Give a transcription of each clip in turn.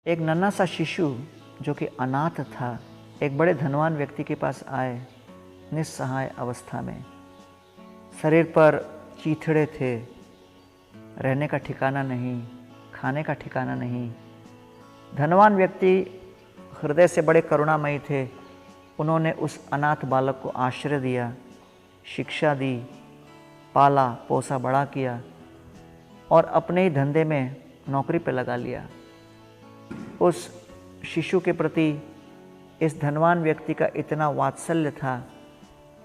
एक नन्हा सा शिशु जो कि अनाथ था एक बड़े धनवान व्यक्ति के पास आए, निस्सहाय अवस्था में। शरीर पर चीथड़े थे, रहने का ठिकाना नहीं, खाने का ठिकाना नहीं। धनवान व्यक्ति हृदय से बड़े करुणामयी थे। उन्होंने उस अनाथ बालक को आश्रय दिया, शिक्षा दी, पाला पोसा बड़ा किया और अपने ही धंधे में नौकरी पर लगा लिया। उस शिशु के प्रति इस धनवान व्यक्ति का इतना वात्सल्य था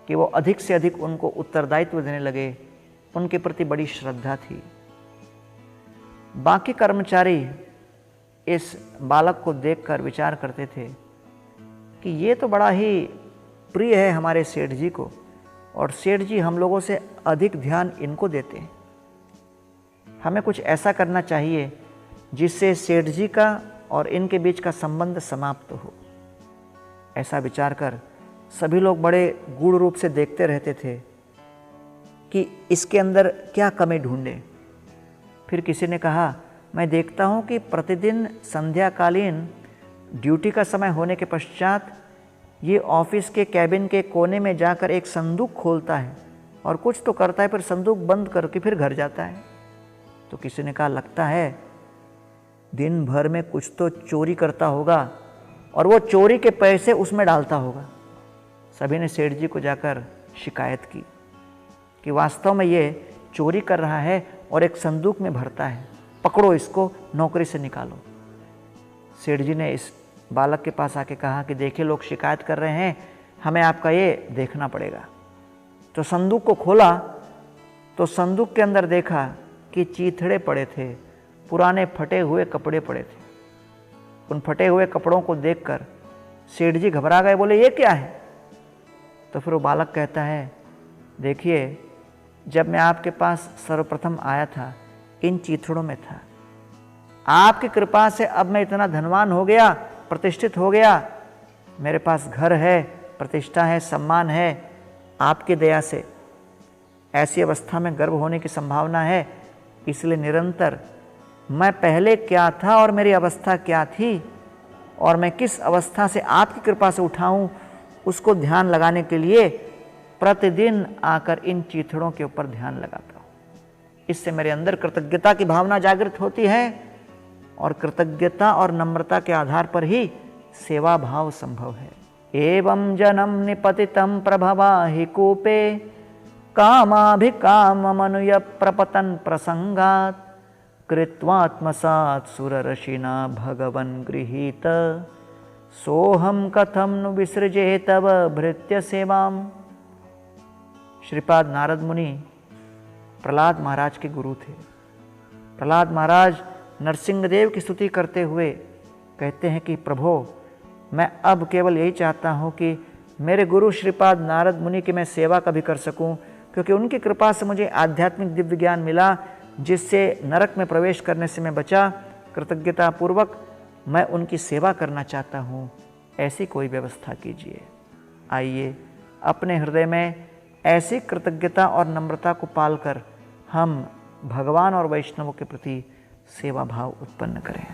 कि वो अधिक से अधिक उनको उत्तरदायित्व देने लगे। उनके प्रति बड़ी श्रद्धा थी। बाकी कर्मचारी इस बालक को देखकर विचार करते थे कि ये तो बड़ा ही प्रिय है हमारे सेठ जी को, और सेठ जी हम लोगों से अधिक ध्यान इनको देते हैं। हमें कुछ ऐसा करना चाहिए जिससे सेठ जी का और इनके बीच का संबंध समाप्त हो। ऐसा विचार कर सभी लोग बड़े गूढ़ रूप से देखते रहते थे कि इसके अंदर क्या कमी ढूंढे। फिर किसी ने कहा, मैं देखता हूँ कि प्रतिदिन संध्याकालीन ड्यूटी का समय होने के पश्चात ये ऑफिस के कैबिन के कोने में जाकर एक संदूक खोलता है और कुछ तो करता है, फिर संदूक बंद करके फिर घर जाता है। तो किसी ने कहा, लगता है दिन भर में कुछ तो चोरी करता होगा और वो चोरी के पैसे उसमें डालता होगा। सभी ने सेठ जी को जाकर शिकायत की कि वास्तव में ये चोरी कर रहा है और एक संदूक में भरता है, पकड़ो इसको, नौकरी से निकालो। सेठ जी ने इस बालक के पास आके कहा कि देखिए लोग शिकायत कर रहे हैं, हमें आपका ये देखना पड़ेगा। तो संदूक को खोला तो संदूक के अंदर देखा कि चीथड़े पड़े थे, पुराने फटे हुए कपड़े पड़े थे। उन फटे हुए कपड़ों को देखकर सेठ जी घबरा गए, बोले ये क्या है? तो फिर वो बालक कहता है, देखिए जब मैं आपके पास सर्वप्रथम आया था इन चीथड़ों में था। आपकी कृपा से अब मैं इतना धनवान हो गया, प्रतिष्ठित हो गया, मेरे पास घर है, प्रतिष्ठा है, सम्मान है। आपकी दया से ऐसी अवस्था में गर्भ होने की संभावना है, इसलिए निरंतर मैं पहले क्या था और मेरी अवस्था क्या थी और मैं किस अवस्था से आपकी कृपा से उठाऊं, उसको ध्यान लगाने के लिए प्रतिदिन आकर इन चीथड़ों के ऊपर ध्यान लगाता हूँ। इससे मेरे अंदर कृतज्ञता की भावना जागृत होती है और कृतज्ञता और नम्रता के आधार पर ही सेवा भाव संभव है। एवं जनम निपतितं प्रभवाहि कूपे कामाभिकाममनुय प्रपतन प्रसंगात् कृत्वात्मसात् सुररशिना भगवन् गृहीत सोहम कथम नु विसृजे तव भृत्य सेवाम। श्रीपाद नारद मुनि प्रहलाद महाराज के गुरु थे। प्रहलाद महाराज नरसिंहदेव की स्तुति करते हुए कहते हैं कि प्रभो, मैं अब केवल यही चाहता हूँ कि मेरे गुरु श्रीपाद नारद मुनि की मैं सेवा कभी कर सकूँ, क्योंकि उनकी कृपा से मुझे आध्यात्मिक दिव्य ज्ञान मिला, जिससे नरक में प्रवेश करने से मैं बचा। कृतज्ञता पूर्वक मैं उनकी सेवा करना चाहता हूँ, ऐसी कोई व्यवस्था कीजिए। आइए अपने हृदय में ऐसी कृतज्ञता और नम्रता को पालकर हम भगवान और वैष्णवों के प्रति सेवा भाव उत्पन्न करें।